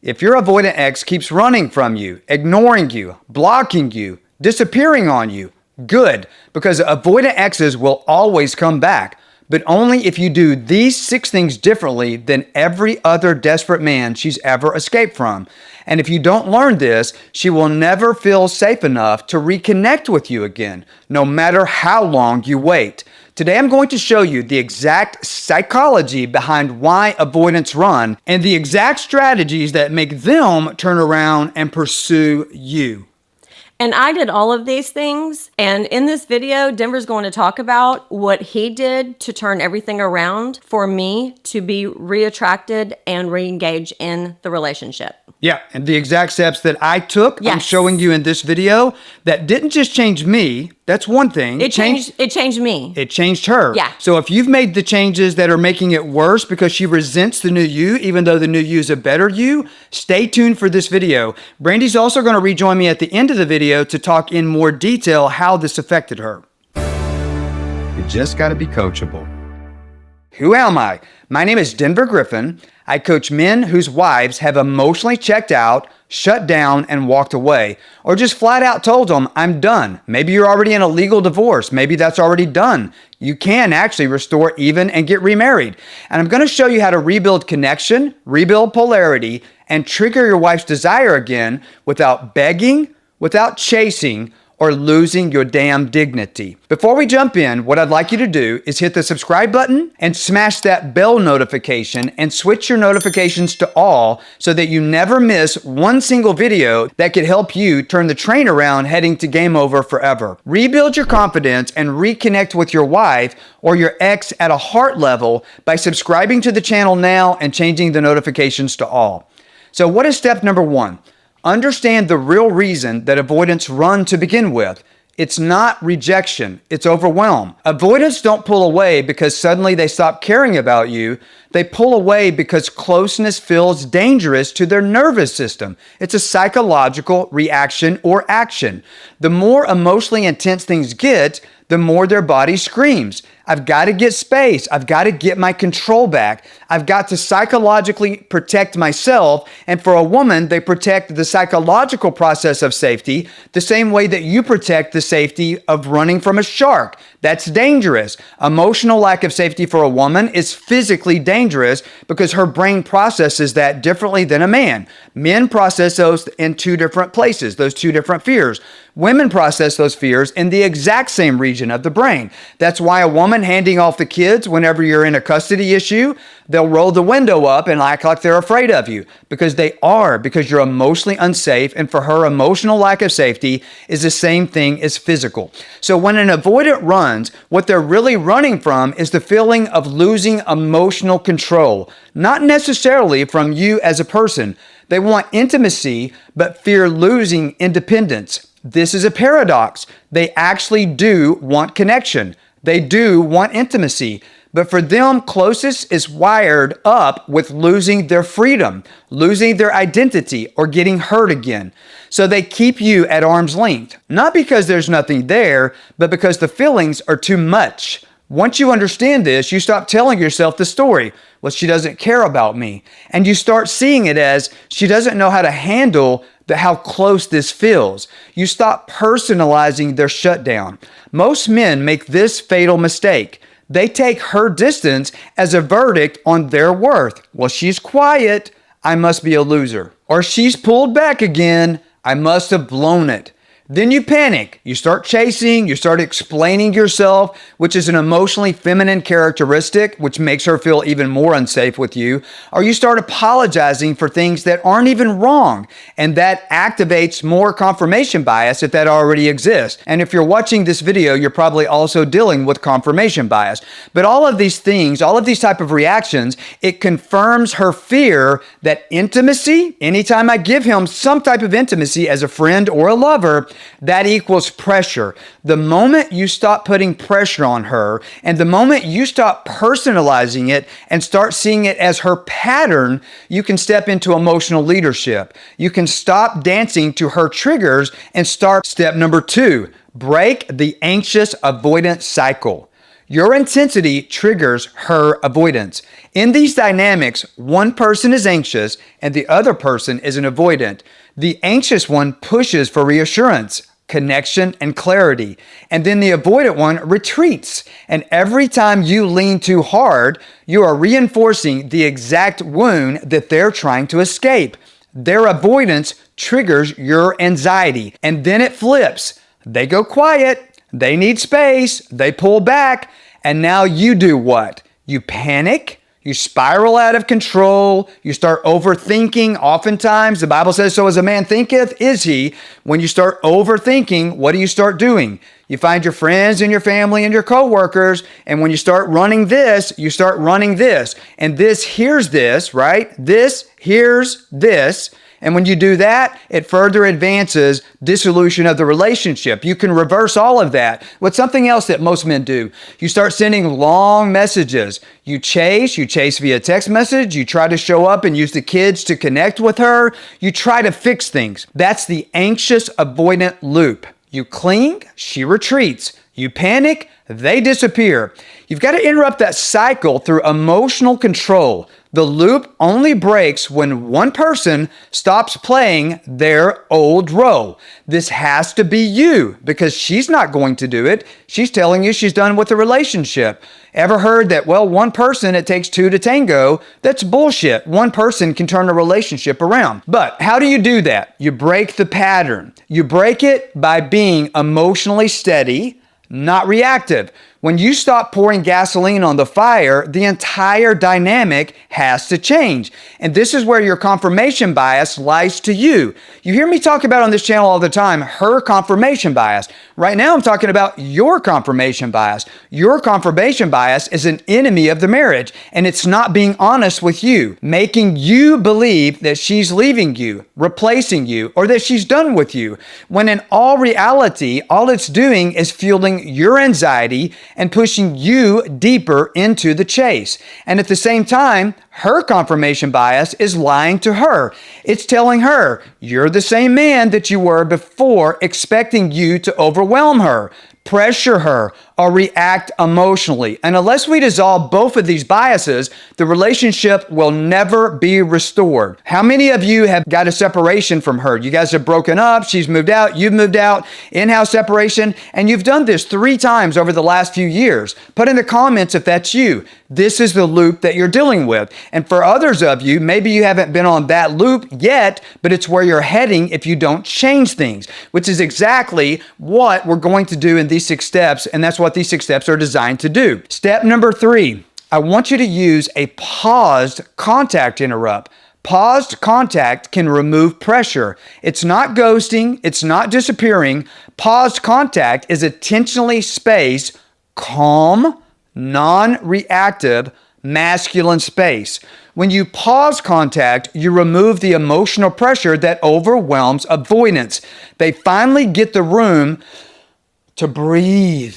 If your avoidant ex keeps running from you, ignoring you, blocking you, disappearing on you, good, because avoidant exes will always come back, but only if you do these 6 things differently than every other desperate man she's ever escaped from. And if you don't learn this, she will never feel safe enough to reconnect with you again, no matter how long you wait. Today, I'm going to show you the exact psychology behind why avoidants run and the exact strategies that make them turn around and pursue you. And I did all of these things. And in this video, Denver's going to talk about what he did to turn everything around for me to be reattracted and re-engage in the relationship. Yeah, and the exact steps that I took, Yes. I'm showing you in this video, that didn't just change me. That's one thing. It changed me. It changed her. Yeah. So if you've made the changes that are making it worse because she resents the new you, even though the new you is a better you, stay tuned for this video. Brandy's also going to rejoin me at the end of the video to talk in more detail how this affected her. You just got to be coachable. Who am I? My name is Denver Griffin. I coach men whose wives have emotionally checked out, shut down, and walked away, or just flat out told them, I'm done. Maybe you're already in a legal divorce. Maybe that's already done. You can actually restore even and get remarried. And I'm going to show you how to rebuild connection, rebuild polarity, and trigger your wife's desire again without begging, without chasing, or losing your damn dignity. Before we jump in, what I'd like you to do is hit the subscribe button and smash that bell notification and switch your notifications to all so that you never miss one single video that could help you turn the train around heading to game over forever. Rebuild your confidence and reconnect with your wife or your ex at a heart level by subscribing to the channel now and changing the notifications to all. So what is step number 1? Understand the real reason that avoidants run to begin with. It's not rejection, it's overwhelm. Avoidants don't pull away because suddenly they stop caring about you. They pull away because closeness feels dangerous to their nervous system. It's a psychological reaction or action. The more emotionally intense things get, the more their body screams. I've got to get space. I've got to get my control back. I've got to psychologically protect myself. And for a woman, they protect the psychological process of safety the same way that you protect the safety of running from a shark. That's dangerous. Emotional lack of safety for a woman is physically dangerous because her brain processes that differently than a man. Men process those in 2 different places, those 2 different fears. Women process those fears in the exact same region of the brain. That's why a woman handing off the kids whenever you're in a custody issue, they'll roll the window up and act like they're afraid of you because you're emotionally unsafe, and for her, emotional lack of safety is the same thing as physical. So when an avoidant runs, what they're really running from is the feeling of losing emotional control, not necessarily from you as a person. They want intimacy, but fear losing independence. This is a paradox. They actually do want connection. They do want intimacy. But for them, closeness is wired up with losing their freedom, losing their identity, or getting hurt again. So they keep you at arm's length, not because there's nothing there, but because the feelings are too much. Once you understand this, you stop telling yourself the story. Well, she doesn't care about me. And you start seeing it as she doesn't know how to handle how close this feels. You stop personalizing their shutdown. Most men make this fatal mistake. They take her distance as a verdict on their worth. Well, she's quiet, I must be a loser. Or she's pulled back again, I must have blown it. Then you panic. You start chasing, you start explaining yourself, which is an emotionally feminine characteristic, which makes her feel even more unsafe with you. Or you start apologizing for things that aren't even wrong. And that activates more confirmation bias if that already exists. And if you're watching this video, you're probably also dealing with confirmation bias. But all of these things, all of these type of reactions, it confirms her fear that intimacy, anytime I give him some type of intimacy as a friend or a lover, that equals pressure. The moment you stop putting pressure on her, and the moment you stop personalizing it and start seeing it as her pattern, you can step into emotional leadership. You can stop dancing to her triggers and start step number 2, break the anxious-avoidant cycle. Your intensity triggers her avoidance. In these dynamics, one person is anxious and the other person is an avoidant. The anxious one pushes for reassurance, connection, and clarity. And then the avoidant one retreats. And every time you lean too hard, you are reinforcing the exact wound that they're trying to escape. Their avoidance triggers your anxiety. And then it flips. They go quiet. They need space. They pull back. And now you do what? You panic. You spiral out of control. You start overthinking. Oftentimes, the Bible says, so as a man thinketh, is he. When you start overthinking, what do you start doing? You find your friends and your family and your coworkers, and when you start running this, you start running this. And this hears this, right? This hears this. And when you do that, it further advances dissolution of the relationship. You can reverse all of that. What's something else that most men do? You start sending long messages. You chase via text message. You try to show up and use the kids to connect with her. You try to fix things. That's the anxious-avoidant loop. You cling, she retreats. You panic, they disappear. You've got to interrupt that cycle through emotional control. The loop only breaks when one person stops playing their old role. This has to be you because she's not going to do it. She's telling you she's done with the relationship. Ever heard that, well, one person, it takes two to tango? That's bullshit. One person can turn a relationship around. But how do you do that? You break the pattern. You break it by being emotionally steady, not reactive. When you stop pouring gasoline on the fire, the entire dynamic has to change. And this is where your confirmation bias lies to you. You hear me talk about on this channel all the time, her confirmation bias. Right now, I'm talking about your confirmation bias. Your confirmation bias is an enemy of the marriage, and it's not being honest with you, making you believe that she's leaving you, replacing you, or that she's done with you, when in all reality, all it's doing is fueling your anxiety and pushing you deeper into the chase. And at the same time, her confirmation bias is lying to her. It's telling her, you're the same man that you were before, expecting you to overwhelm her, pressure her, or react emotionally. And unless we dissolve both of these biases, the relationship will never be restored. How many of you have got a separation from her? You guys have broken up, she's moved out, you've moved out, in-house separation, and you've done this 3 times over the last few years. Put in the comments if that's you. This is the loop that you're dealing with. And for others of you, maybe you haven't been on that loop yet, but it's where you're heading if you don't change things, which is exactly what we're going to do in these 6 steps, and that's what these 6 steps are designed to do. Step number 3, I want you to use a paused contact interrupt. Paused contact can remove pressure. It's not ghosting, it's not disappearing. Paused contact is intentionally spaced, calm, non-reactive, masculine space. When you pause contact, you remove the emotional pressure that overwhelms avoidance. They finally get the room to breathe.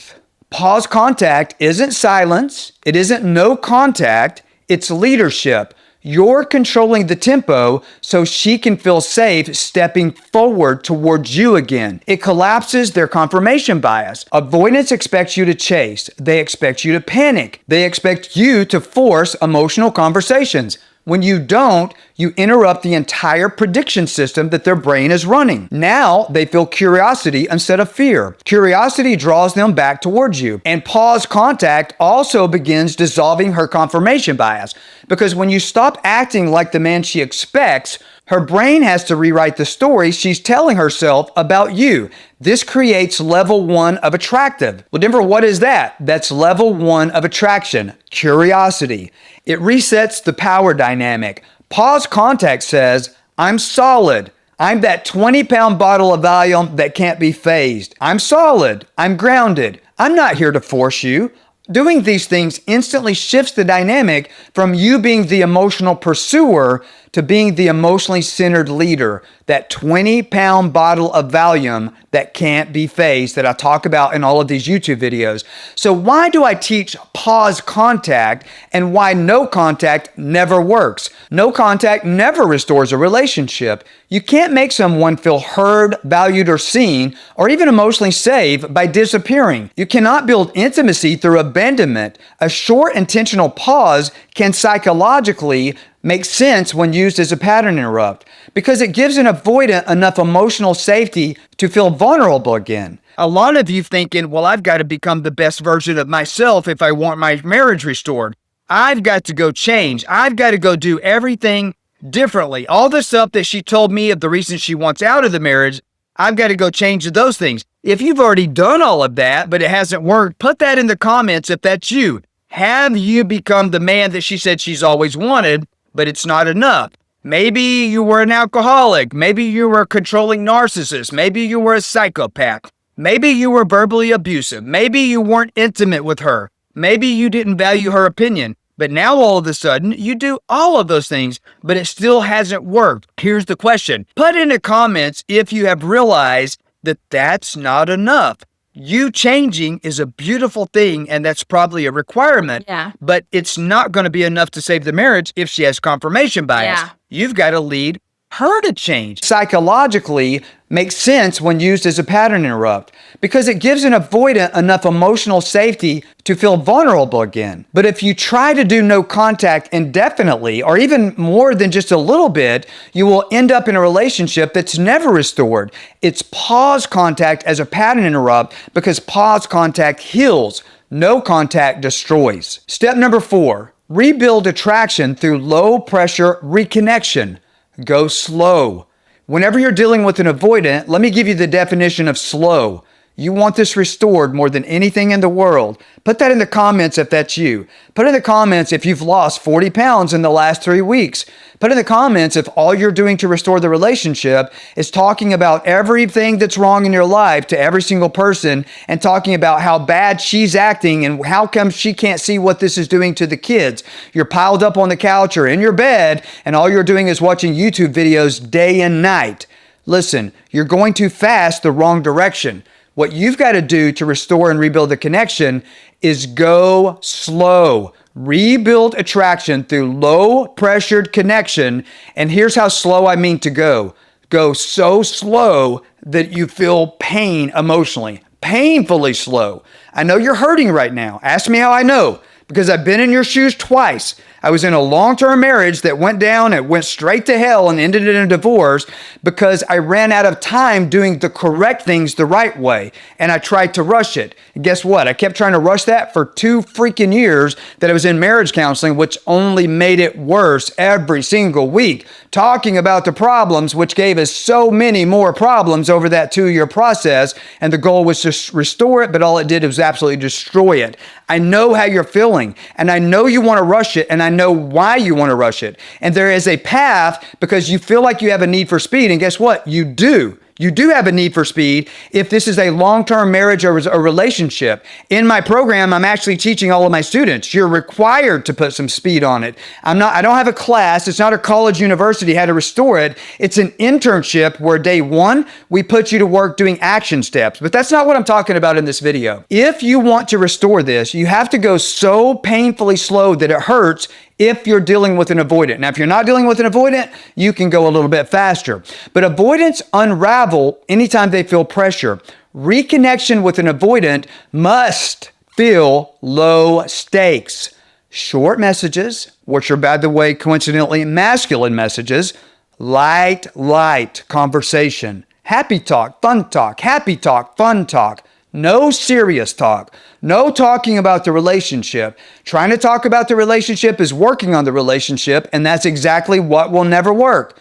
Pause contact isn't silence. It isn't no contact. It's leadership. You're controlling the tempo so she can feel safe stepping forward towards you again. It collapses their confirmation bias. Avoidance expects you to chase. They expect you to panic. They expect you to force emotional conversations. When you don't, you interrupt the entire prediction system that their brain is running. Now they feel curiosity instead of fear. Curiosity draws them back towards you. And pause contact also begins dissolving her confirmation bias. Because when you stop acting like the man she expects, her brain has to rewrite the story she's telling herself about you. This creates level 1 of attractive. Well, Denver, what is that? That's level 1 of attraction, curiosity. It resets the power dynamic. Pause contact says, I'm solid. I'm that 20-pound bottle of Valium that can't be phased. I'm solid. I'm grounded. I'm not here to force you. Doing these things instantly shifts the dynamic from you being the emotional pursuer to being the emotionally centered leader, that 20-pound bottle of Valium that can't be faced that I talk about in all of these YouTube videos. So why do I teach pause contact and why no contact never works? No contact never restores a relationship. You can't make someone feel heard, valued, or seen, or even emotionally safe by disappearing. You cannot build intimacy through abandonment. A short intentional pause can psychologically make sense when used as a pattern interrupt because it gives an avoidant enough emotional safety to feel vulnerable again. A lot of you thinking, well, I've got to become the best version of myself if I want my marriage restored. I've got to go change. I've got to go do everything differently. All the stuff that she told me of the reasons she wants out of the marriage, I've got to go change those things. If you've already done all of that, but it hasn't worked, put that in the comments if that's you. Have you become the man that she said she's always wanted, but it's not enough? Maybe you were an alcoholic. Maybe you were a controlling narcissist. Maybe you were a psychopath. Maybe you were verbally abusive. Maybe you weren't intimate with her. Maybe you didn't value her opinion. But now all of a sudden, you do all of those things, but it still hasn't worked. Here's the question. Put in the comments if you have realized that that's not enough. You changing is a beautiful thing, and that's probably a requirement. Yeah. But it's not going to be enough to save the marriage if she has confirmation bias. Yeah. You've got to lead her to change. Psychologically makes sense when used as a pattern interrupt because it gives an avoidant enough emotional safety to feel vulnerable again. But if you try to do no contact indefinitely or even more than just a little bit, you will end up in a relationship that's never restored. It's pause contact as a pattern interrupt because pause contact heals. No contact destroys. Step number 4, rebuild attraction through low pressure reconnection. Go slow. Whenever you're dealing with an avoidant, let me give you the definition of slow. You want this restored more than anything in the world. Put that in the comments if that's you. Put in the comments if you've lost 40 pounds in the last 3 weeks. Put in the comments if all you're doing to restore the relationship is talking about everything that's wrong in your life to every single person and talking about how bad she's acting and how come she can't see what this is doing to the kids. You're piled up on the couch or in your bed and all you're doing is watching YouTube videos day and night. Listen, you're going too fast the wrong direction. What you've got to do to restore and rebuild the connection is go slow. Rebuild attraction through low pressured connection. And here's how slow I mean to go. Go so slow that you feel pain emotionally. Painfully slow. I know you're hurting right now. Ask me how I know. Because I've been in your shoes twice. I was in a long-term marriage that went down and went straight to hell and ended in a divorce because I ran out of time doing the correct things the right way. And I tried to rush it. And guess what? I kept trying to rush that for 2 freaking years that I was in marriage counseling, which only made it worse every single week. Talking about the problems, which gave us so many more problems over that 2-year process. And the goal was to restore it, but all it did was absolutely destroy it. I know how you're feeling, and I know you want to rush it, and I know why you want to rush it. And there is a path because you feel like you have a need for speed, and guess what? You do. You do have a need for speed if this is a long-term marriage or a relationship. In my program, I'm actually teaching all of my students. You're required to put some speed on it. I don't have a class. It's not a college university how to restore it. It's an internship where day 1, we put you to work doing action steps. But that's not what I'm talking about in this video. If you want to restore this, you have to go so painfully slow that it hurts if you're dealing with an avoidant. Now, if you're not dealing with an avoidant, you can go a little bit faster. But avoidants unravel anytime they feel pressure. Reconnection with an avoidant must feel low stakes. Short messages, which are, by the way, coincidentally masculine messages, light conversation. Happy talk, fun talk, happy talk, fun talk. No serious talk. No talking about the relationship. Trying to talk about the relationship is working on the relationship, and that's exactly what will never work.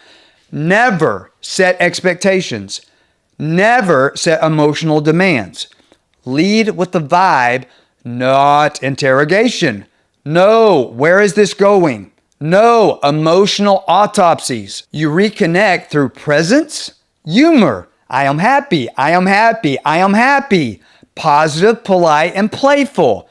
Never set expectations. Never set emotional demands. Lead with the vibe, not interrogation. No, where is this going? No, emotional autopsies. You reconnect through presence, humor. I am happy, I am happy, I am happy. Positive, polite, and playful.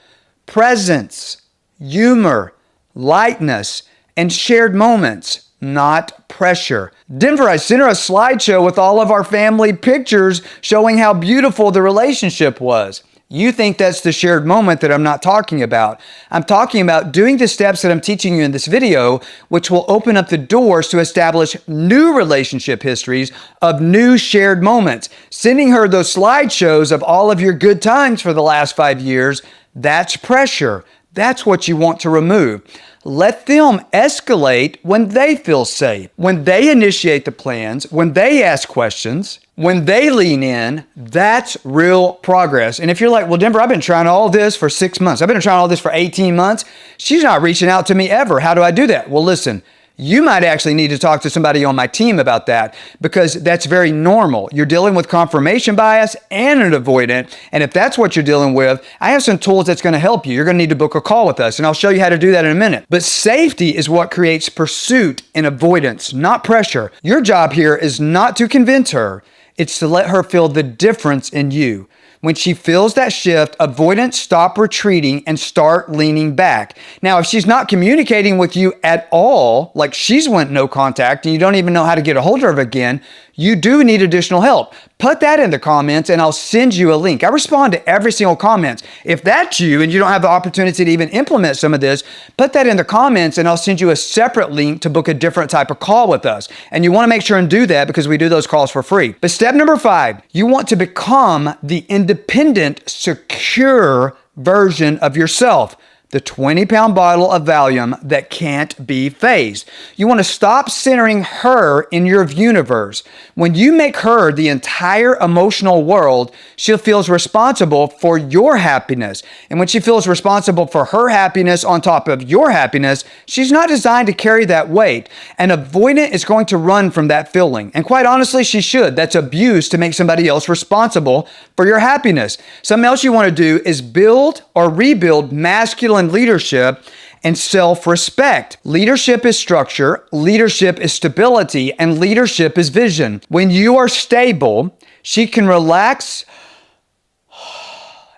Presence, humor, lightness, and shared moments. not pressure. Denver, I sent her a slideshow with all of our family pictures showing how beautiful the relationship was. You think that's the shared moment that I'm not talking about. I'm talking about doing the steps that I'm teaching you in this video, which will open up the doors to establish new relationship histories of new shared moments. Sending her those slideshows of all of your good times for the last 5 years, that's pressure. That's what you want to remove. Let them escalate when they feel safe, when they initiate the plans, when they ask questions, when they lean in. That's real progress. And if you're like, well, Denver, I've been trying all this for 6 months. I've been trying all this for 18 months. She's not reaching out to me ever. How do I do that? Well, listen, you might actually need to talk to somebody on my team about that, because that's very normal. You're dealing with confirmation bias and an avoidant. And if that's what you're dealing with, I have some tools that's going to help you. You're going to need to book a call with us, and I'll show you how to do that in a minute. But safety is what creates pursuit and avoidance, not pressure. Your job here is not to convince her. It's to let her feel the difference in you. When she feels that shift, avoidance stop retreating and start leaning back. Now, if she's not communicating with you at all, like she's went no contact and you don't even know how to get a hold of her again, you do need additional help. Put that in the comments and I'll send you a link. I respond to every single comment. If that's you and you don't have the opportunity to even implement some of this, put that in the comments and I'll send you a separate link to book a different type of call with us. And you want to make sure and do that because we do those calls for free. But step number 5, you want to become the independent, secure version of yourself. The 20-pound bottle of Valium that can't be phased. You want to stop centering her in your universe. When you make her the entire emotional world, she feels responsible for your happiness. And when she feels responsible for her happiness on top of your happiness, she's not designed to carry that weight. An avoidant is going to run from that feeling. And quite honestly, she should. That's abuse to make somebody else responsible for your happiness. Something else you want to do is build or rebuild masculine leadership and self-respect. Leadership is structure, leadership is stability, and leadership is vision. When you are stable, she can relax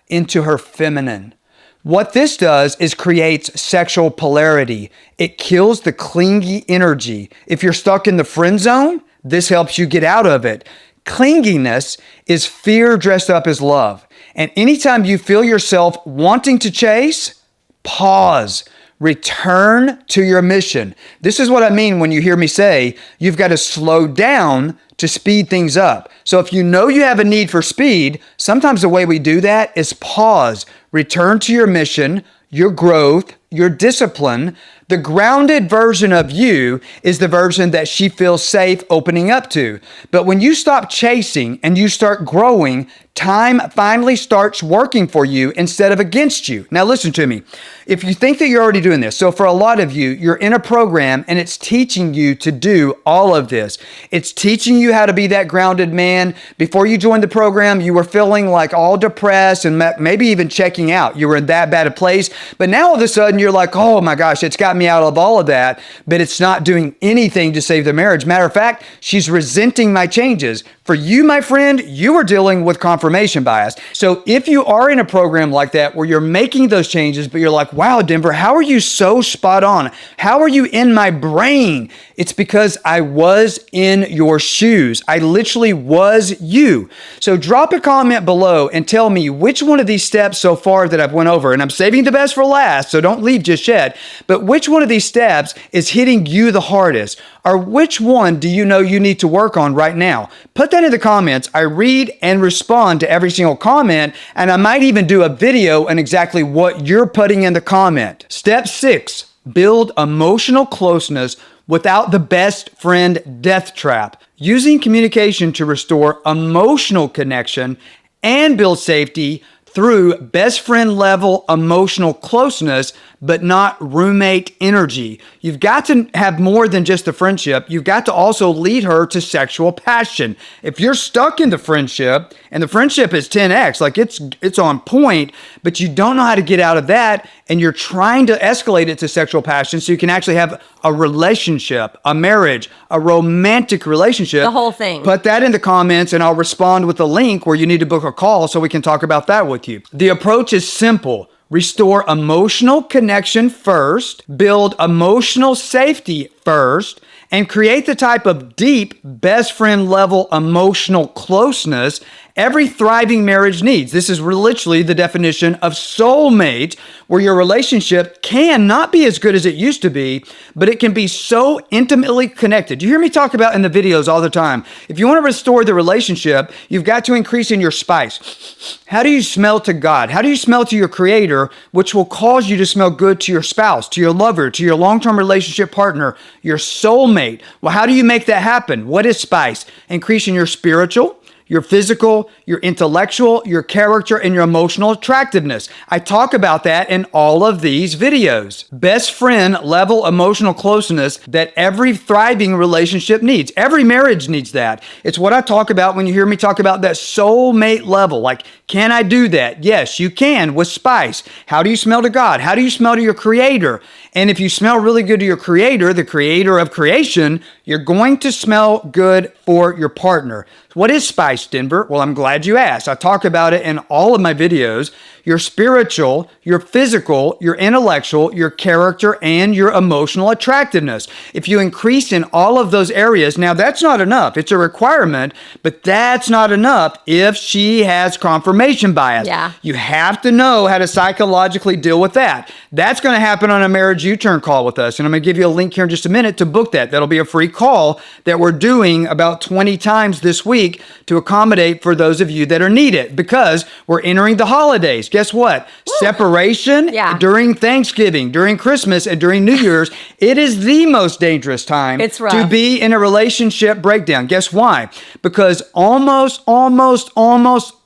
into her feminine. What this does is creates sexual polarity. It kills the clingy energy. If you're stuck in the friend zone, this helps you get out of it. Clinginess is fear dressed up as love. And anytime you feel yourself wanting to chase, pause. Return to your mission. This is what I mean when you hear me say you've got to slow down to speed things up. So if you know you have a need for speed, sometimes the way we do that is pause. Return to your mission, your growth, your discipline. The grounded version of you is the version that she feels safe opening up to. But when you stop chasing and you start growing, time finally starts working for you instead of against you. Now listen to me. If you think that you're already doing this, so for a lot of you, you're in a program and it's teaching you to do all of this. It's teaching you how to be that grounded man. Before you joined the program, you were feeling like all depressed and maybe even checking out. You were in that bad a place. But now all of a sudden you're like, oh my gosh, it's got me out of all of that, but it's not doing anything to save the marriage. Matter of fact, she's resenting my changes. For you, my friend, you are dealing with confirmation bias. So if you are in a program like that where you're making those changes, but you're like, wow, Denver, how are you so spot on? How are you in my brain? It's because I was in your shoes. I literally was you. So drop a comment below and tell me which one of these steps so far that I've went over, and I'm saving the best for last, so don't leave just yet, but which one of these steps is hitting you the hardest? Or which one do you know you need to work on right now? Put that in the comments. I read and respond to every single comment, and I might even do a video on exactly what you're putting in the comment. Step 6, build emotional closeness without the best friend death trap. Using communication to restore emotional connection and build safety through best friend level emotional closeness, but not roommate energy. You've got to have more than just the friendship. You've got to also lead her to sexual passion. If you're stuck in the friendship and the friendship is 10x, like it's on point, but you don't know how to get out of that and you're trying to escalate it to sexual passion so you can actually have a relationship, a marriage, a romantic relationship. The whole thing. Put that in the comments and I'll respond with a link where you need to book a call so we can talk about that with you. The approach is simple. Restore emotional connection first, build emotional safety first, and create the type of deep, best friend level emotional closeness every thriving marriage needs. This is literally the definition of soulmate, where your relationship can not be as good as it used to be, but it can be so intimately connected. You hear me talk about in the videos all the time. If you want to restore the relationship, you've got to increase in your spice. How do you smell to God? How do you smell to your Creator, which will cause you to smell good to your spouse, to your lover, to your long-term relationship partner, your soulmate? Well, how do you make that happen? What is spice? Increase in your spiritual, your physical, your intellectual, your character, and your emotional attractiveness. I talk about that in all of these videos. Best friend level emotional closeness that every thriving relationship needs. Every marriage needs that. It's what I talk about when you hear me talk about that soulmate level. Like, can I do that? Yes, you can with spice. How do you smell to God? How do you smell to your Creator? And if you smell really good to your Creator, the Creator of creation, you're going to smell good for your partner. What is spice, Denver? Well, I'm glad you asked. I talk about it in all of my videos. Your spiritual, your physical, your intellectual, your character, and your emotional attractiveness. If you increase in all of those areas, now that's not enough. It's a requirement, but that's not enough if she has confirmation bias. Yeah. You have to know how to psychologically deal with that. That's going to happen on a marriage U-turn call with us. And I'm going to give you a link here in just a minute to book that. That'll be a free call that we're doing about 20 times this week to accommodate for those of you that are needed, because we're entering the holidays. Guess what? Woo. Separation during Thanksgiving, during Christmas, and during New Year's, it is the most dangerous time to be in a relationship breakdown. Guess why? Because almost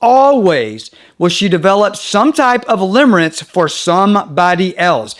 always will she develop some type of limerence for somebody else.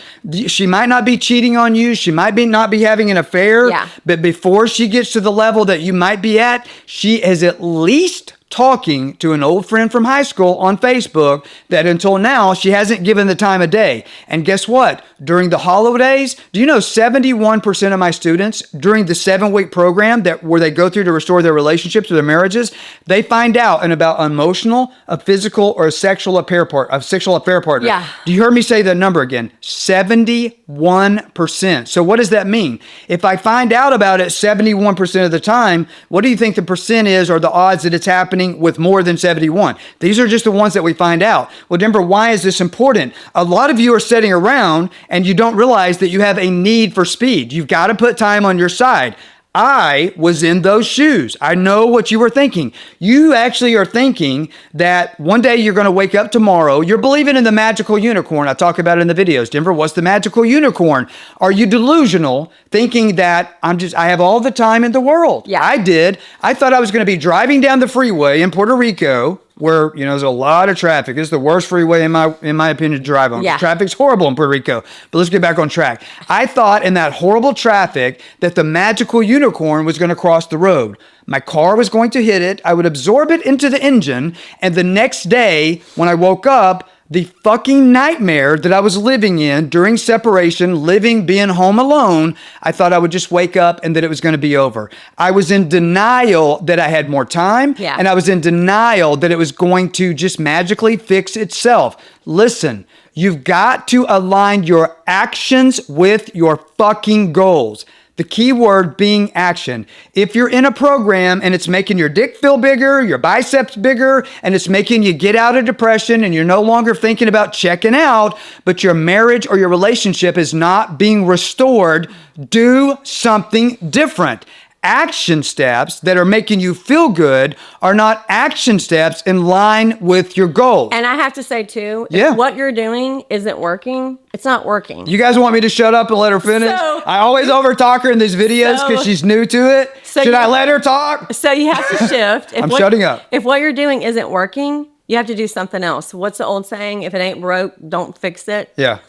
She might not be cheating on you. She might not be having an affair. But before she gets to the level that you might be at, she is at least talking to an old friend from high school on Facebook that until now she hasn't given the time of day. And guess what? During the holidays, do you know 71% of my students during the 7-week program where they go through to restore their relationships or their marriages, they find out about emotional, a physical, or a sexual affair partner. Yeah. Do you hear me say that number again? 71%. So what does that mean? If I find out about it 71% of the time, what do you think the percent is, or the odds that it's happening with more than 71? These are just the ones that we find out. Well, Denver, why is this important? A lot of you are sitting around and you don't realize that you have a need for speed. You've got to put time on your side. I was in those shoes. I know what you were thinking. You actually are thinking that one day you're going to wake up tomorrow. You're believing in the magical unicorn. I talk about it in the videos. Denver, what's the magical unicorn? Are you delusional, thinking that I have all the time in the world? Yeah. I did. I thought I was going to be driving down the freeway in Puerto Rico, where, there's a lot of traffic. It's the worst freeway in my opinion to drive on. Yeah. Traffic's horrible in Puerto Rico. But let's get back on track. I thought in that horrible traffic that the magical unicorn was going to cross the road. My car was going to hit it. I would absorb it into the engine. And the next day, when I woke up, the fucking nightmare that I was living in during separation, being home alone, I thought I would just wake up and that it was going to be over. I was in denial that I had more time, and I was in denial that it was going to just magically fix itself. Listen, you've got to align your actions with your fucking goals. The key word being action. If you're in a program and it's making your dick feel bigger, your biceps bigger, and it's making you get out of depression and you're no longer thinking about checking out, but your marriage or your relationship is not being restored, do something different. Action steps that are making you feel good are not action steps in line with your goals. And I have to say too, if what you're doing isn't working, it's not working. You guys want me to shut up and let her finish? I always overtalk her in these videos because she's new to it. Should I let her talk? So you have to shift. I'm shutting up. If what you're doing isn't working, you have to do something else. What's the old saying? If it ain't broke, don't fix it. Yeah.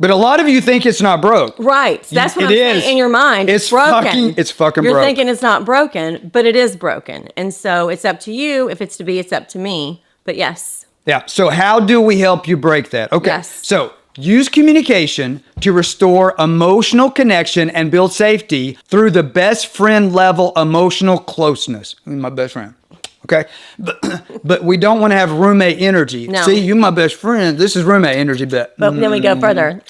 But a lot of you think it's not broke. Right. That's what I'm saying. In your mind, it's broken. It's fucking You're broke. thinking it's not broken, but it is broken. And so it's up to you. If it's to be, it's up to me. But yes. Yeah. So how do we help you break that? Okay. Yes. So use communication to restore emotional connection and build safety through the best friend level emotional closeness. My best friend. Okay. But we don't want to have roommate energy. No. See, you my best friend. This is roommate energy. But then we go further.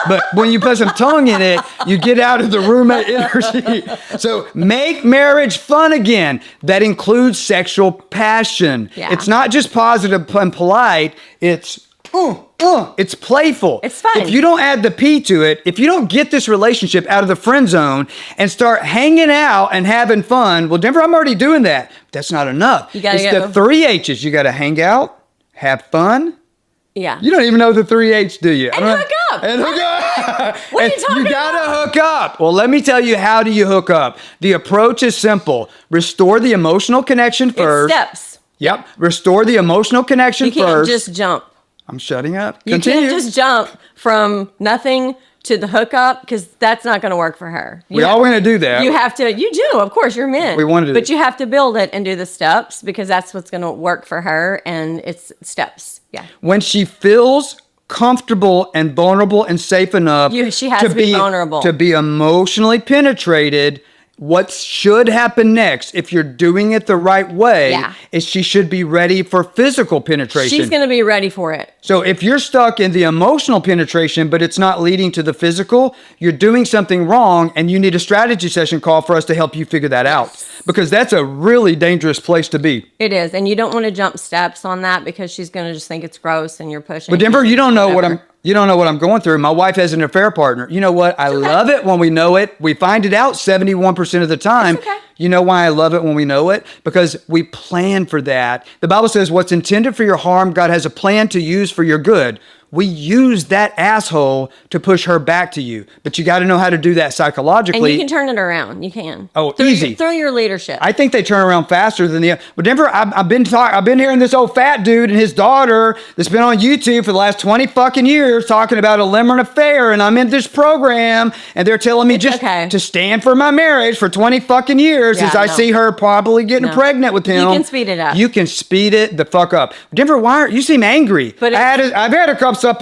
But when you put some tongue in it, you get out of the roommate energy. So make marriage fun again. That includes sexual passion. Yeah. It's not just positive and polite. It's playful. It's fun. If you don't add the P to it, if you don't get this relationship out of the friend zone and start hanging out and having fun, well, Denver, I'm already doing that. That's not enough. You gotta it's go. the 3 H's. You got to hang out, have fun. Yeah. You don't even know the 3 H's, do you? And hook up. And hook up. What are you talking You gotta about? hook up. Well, let me tell you, how do you hook up? The approach is simple. Restore the emotional connection first. It's steps. Yep. Restore the emotional connection You can't first. just jump. I'm shutting up. You Continue. can't just jump from nothing to the hookup because that's not going to work for her. We all want to do that. You have to. You do, of course. You're men. We wanted to but do- you have to build it and do the steps because that's what's going to work for her, and it's steps. Yeah. When she feels comfortable and vulnerable and safe enough, She has to be vulnerable. to be emotionally penetrated. What should happen next, if you're doing it the right way, Yeah. is she should be ready for physical penetration. She's going to be ready for it. So if you're stuck in the emotional penetration, but it's not leading to the physical, you're doing something wrong, and you need a strategy session call for us to help you figure that out. Because that's a really dangerous place to be. It is, and you don't want to jump steps on that because she's going to just think it's gross and you're pushing. But Denver, you don't know what Whatever. you don't know what I'm going through. My wife has an affair partner. You know what? I love it when we know it. We find it out 71% of the time. It's okay. You know why I love it when we know it? Because we plan for that. The Bible says what's intended for your harm, God has a plan to use for your good. We use that asshole to push her back to you. But you got to know how to do that And psychologically. you can turn it around. You can. Oh, Through your leadership. I think they turn around faster than the. But Denver, I've been hearing this old fat dude and his daughter that's been on YouTube for the last 20 fucking years talking about a lemon affair, and I'm in this program, and they're telling me just okay. to stand for my marriage for 20 fucking years Yeah, as I no. see her probably getting No. pregnant with him. You can speed it up. You can speed it the fuck up. Denver, why are you seem angry? But I've had a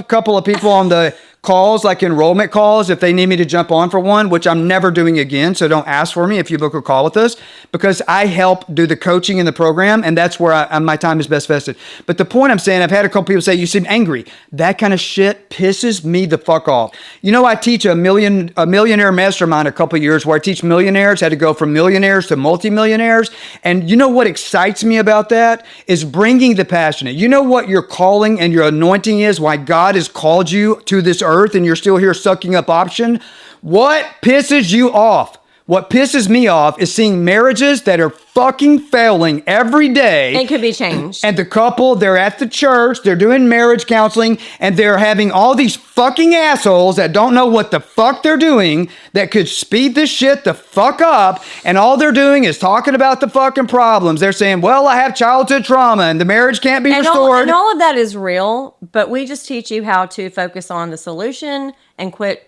couple of people on the calls, like enrollment calls, if they need me to jump on for one, which I'm never doing again. So don't ask for me if you book a call with us, because I help do the coaching in the program, and that's where my time is best vested. But the point I'm saying, I've had a couple people say, you seem angry. That kind of shit pisses me the fuck off. You know, I teach a millionaire mastermind a couple years where I teach millionaires how to go from millionaires to multimillionaires. And you know what excites me about that is bringing the passionate. You know what your calling and your anointing is, why God has called you to this earth and you're still here sucking up option? What pisses you off? What pisses me off is seeing marriages that are fucking failing every day. It could be changed. And the couple, they're at the church, they're doing marriage counseling, and they're having all these fucking assholes that don't know what the fuck they're doing that could speed this shit the fuck up, and all they're doing is talking about the fucking problems. They're saying, well, I have childhood trauma and the marriage can't be restored. And all of that is real, but we just teach you how to focus on the solution and quit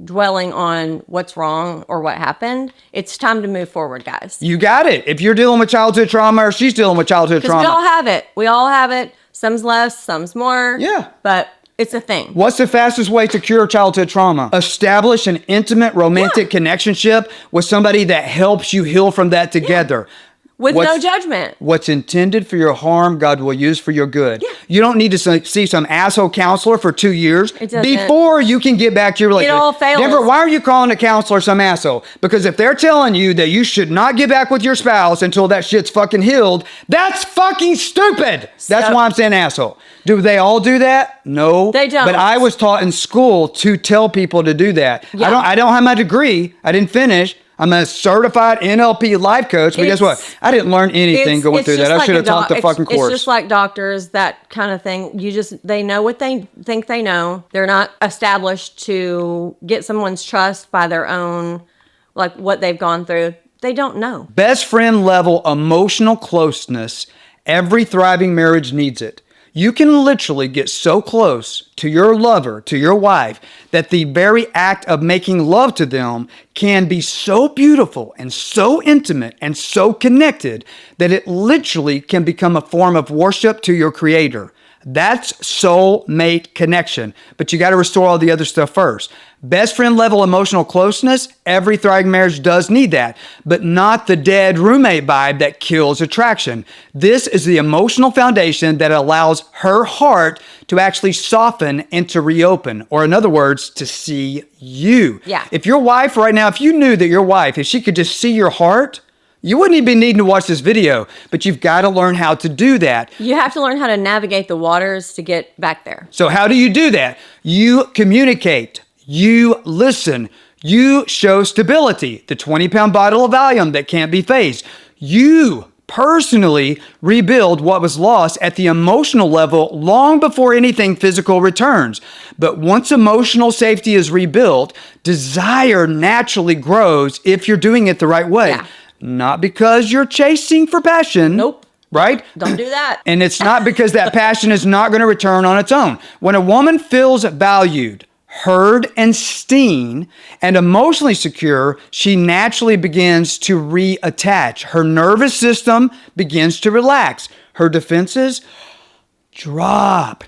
dwelling on what's wrong or what happened. It's time to move forward, guys. You got it. If you're dealing with childhood trauma or she's dealing with childhood Because we all trauma. have it. We all have it. Some's less, some's more. Yeah. But it's a thing. What's the fastest way to cure childhood trauma? Establish an intimate romantic connectionship with somebody that helps you heal from that together. With no judgment. What's intended for your harm, God will use for your good. Yeah. You don't need to see some asshole counselor for 2 years It doesn't. before you can get back to your relationship. It all fails. Denver, why are you calling a counselor some asshole? Because if they're telling you that you should not get back with your spouse until that shit's fucking healed, that's fucking stupid. That's why I'm saying asshole. Do they all do that? No. They don't. But I was taught in school to tell people to do that. Yeah. I don't have my degree. I didn't finish. I'm a certified NLP life coach, but guess what? I didn't learn anything going through that. I should have taught the fucking course. It's just like doctors, that kind of thing. They know what they think they know. They're not established to get someone's trust by their own, like what they've gone through. They don't know. Best friend level emotional closeness. Every thriving marriage needs it. You can literally get so close to your lover, to your wife, that the very act of making love to them can be so beautiful and so intimate and so connected that it literally can become a form of worship to your Creator. That's soulmate connection. But you got to restore all the other stuff first. Best friend level emotional closeness, every thriving marriage does need that, but not the dead roommate vibe that kills attraction. This is the emotional foundation that allows her heart to actually soften and to reopen, or in other words, to see you. Yeah. If your wife right now, if you knew that your wife, if she could just see your heart, you wouldn't even be needing to watch this video, but you've got to learn how to do that. You have to learn how to navigate the waters to get back there. So how do you do that? You communicate. You listen. You show stability. The 20-pound bottle of Valium that can't be phased. You personally rebuild what was lost at the emotional level long before anything physical returns. But once emotional safety is rebuilt, desire naturally grows if you're doing it the right way. Yeah. Not because you're chasing for passion. Nope. Right? Don't do that. And it's not because that passion is not going to return on its own. When a woman feels valued, heard, and seen, and emotionally secure, she naturally begins to reattach. Her nervous system begins to relax. Her defenses drop.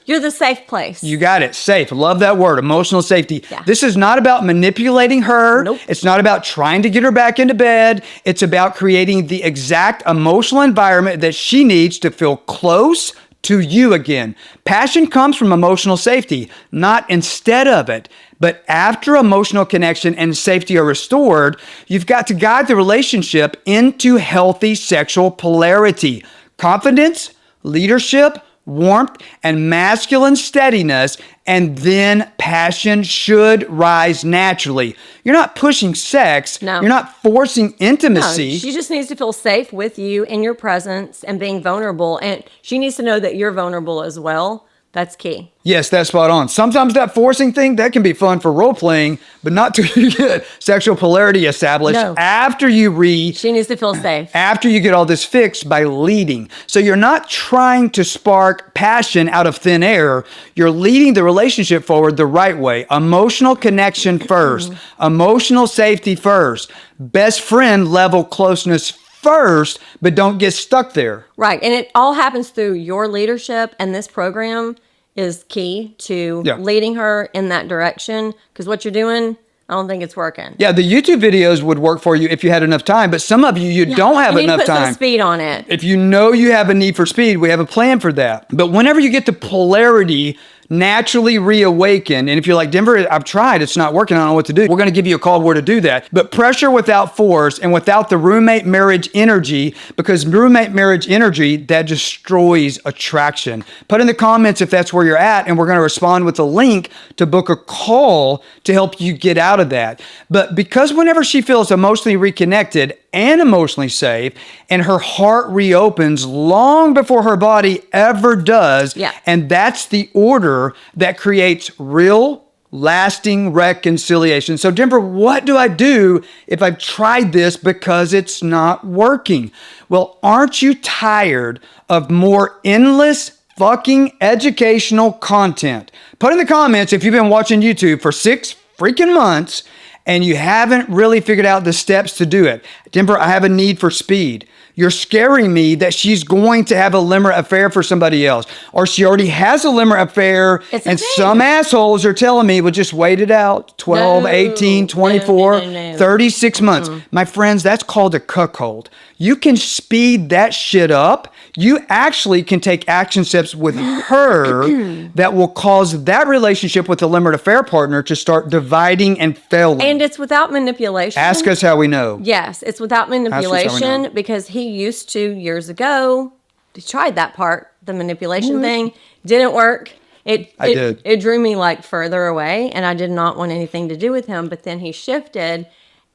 You're the safe place. You got it. Safe. Love that word. Emotional safety. Yeah. This is not about manipulating her. Nope. It's not about trying to get her back into bed. It's about creating the exact emotional environment that she needs to feel close to you again. Passion comes from emotional safety, not instead of it. But after emotional connection and safety are restored, you've got to guide the relationship into healthy sexual polarity. Confidence, leadership, warmth, and masculine steadiness, and then passion should rise naturally. You're not pushing sex. No. You're not forcing intimacy. No, she just needs to feel safe with you in your presence and being vulnerable. And she needs to know that you're vulnerable as well. That's key. Yes, that's spot on. Sometimes that forcing thing, that can be fun for role playing, but not till you get sexual polarity established. No. After you She needs to feel safe. after you get all this fixed by leading. So you're not trying to spark passion out of thin air. You're leading the relationship forward the right way. Emotional connection first. Emotional safety first. Best friend level closeness first, but don't get stuck there. Right. And it all happens through your leadership. And this program is key to leading her in that direction. Because what you're doing, I don't think it's working. Yeah, the YouTube videos would work for you if you had enough time, but some of you don't have You need enough to put time. some speed on it. If you know you have a need for speed, we have a plan for that. But whenever you get the polarity naturally reawaken, and if you're like, Denver, I've tried, it's not working, I don't know what to do, we're going to give you a call where to do that. But pressure without force and without the roommate marriage energy, because roommate marriage energy, that destroys attraction. Put in the comments if that's where you're at, and we're going to respond with a link to book a call to help you get out of that. But because whenever she feels emotionally reconnected and emotionally safe, and her heart reopens long before her body ever does, and that's the order that creates real, lasting reconciliation. So, Denver, what do I do if I've tried this because it's not working? Well, aren't you tired of more endless fucking educational content? Put in the comments if you've been watching YouTube for 6 freaking months and you haven't really figured out the steps to do it. Denver, I have a need for speed. You're scaring me that she's going to have a limerent affair for somebody else, or she already has a limerent affair, and some assholes are telling me, well, just wait it out, 12, 18, 24, 36 months. My friends, that's called a cuckold. You can speed that shit up. You actually can take action steps with her that will cause that relationship with the limerent affair partner to start dividing and failing. And it's without manipulation. Ask us how we know. Yes, it's without manipulation because he used to, years ago, he tried that part, the manipulation thing. Didn't work. It drew me like further away, and I did not want anything to do with him. But then he shifted,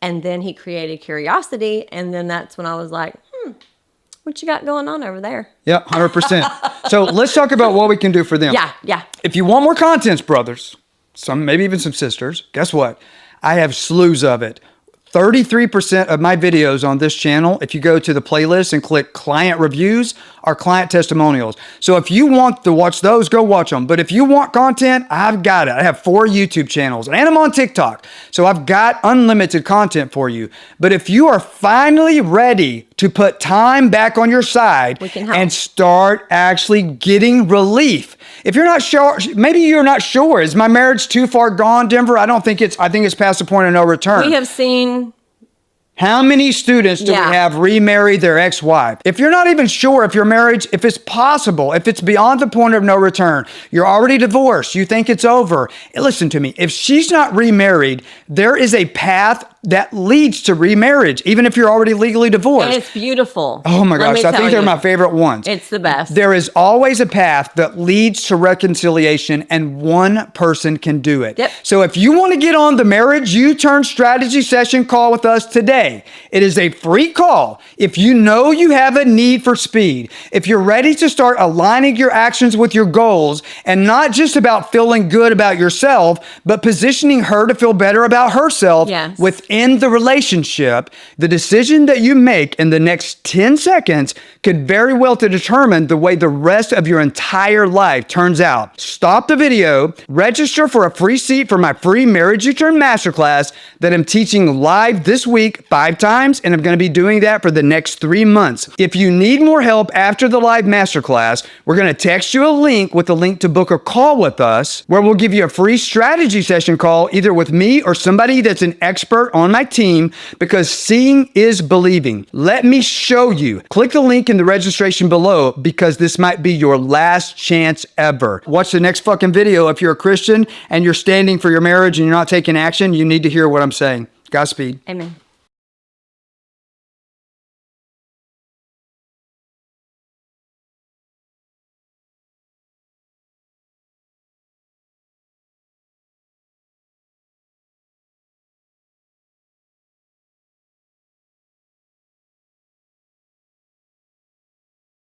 and then he created curiosity, and then that's when I was like, what you got going on over there? Yeah, 100%. So let's talk about what we can do for them. Yeah. If you want more contents, brothers, some maybe even some sisters, guess what? I have slews of it. 33% of my videos on this channel, if you go to the playlist and click client reviews, are client testimonials. So if you want to watch those, go watch them. But if you want content, I've got it. I have 4 YouTube channels and I'm on TikTok. So I've got unlimited content for you. But if you are finally ready to put time back on your side We can help. and start actually getting relief. If you're not sure, maybe you're not sure. Is my marriage too far gone, Denver? I think it's past the point of no return. We have seen. How many students do we have remarry their ex-wife? If you're not even sure if your marriage, if it's possible, if it's beyond the point of no return, you're already divorced, you think it's over. Listen to me. If she's not remarried, there is a path that leads to remarriage, even if you're already legally divorced. And it's beautiful. Oh my gosh, I think they're my favorite ones. It's the best. There is always a path that leads to reconciliation, and one person can do it. Yep. So if you want to get on the Marriage U-Turn Strategy Session call with us today, it is a free call. If you know you have a need for speed, if you're ready to start aligning your actions with your goals, and not just about feeling good about yourself, but positioning her to feel better about herself within the relationship, the decision that you make in the next 10 seconds could very well to determine the way the rest of your entire life turns out. Stop the video, register for a free seat for my free Marriage U-Turn Masterclass that I'm teaching live this week 5 times, and I'm going to be doing that for the next 3 months. If you need more help after the live masterclass, we're going to text you a link with a link to book a call with us, where we'll give you a free strategy session call either with me or somebody that's an expert on my team, because seeing is believing. Let me show you. Click the link in the registration below, because this might be your last chance ever. Watch the next fucking video. If you're a Christian and you're standing for your marriage and you're not taking action, you need to hear what I'm saying. Godspeed. Amen.